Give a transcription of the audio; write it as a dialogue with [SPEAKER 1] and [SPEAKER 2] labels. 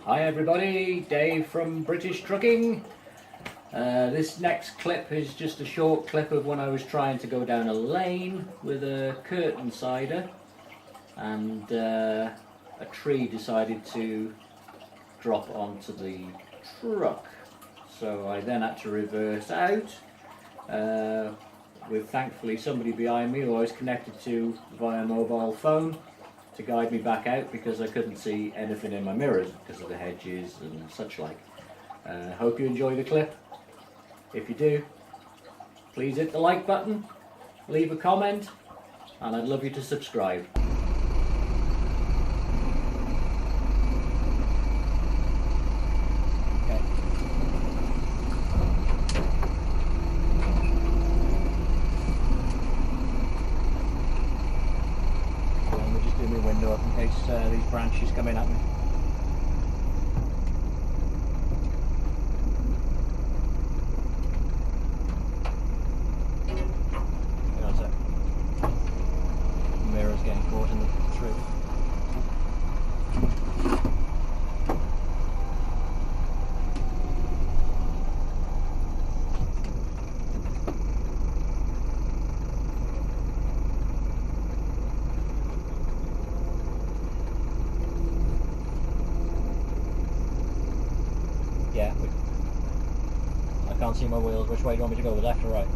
[SPEAKER 1] Hi everybody, Dave from British Trucking. This next clip is just a short clip of when I was trying to go down a lane with a curtainsider and a tree decided to drop onto the truck. So I then had to reverse out with thankfully somebody behind me who I was connected to via mobile phone to guide me back out because I couldn't see anything in my mirrors because of the hedges and such like. Hope you enjoy the clip. If you do, please hit the like button, leave a comment, and I'd love you to subscribe. My window up in case these branches come in at me. Hang on a sec. The mirror's getting caught in the tree. Yeah, I can't see my wheels. Which way do you want me to go, left or right?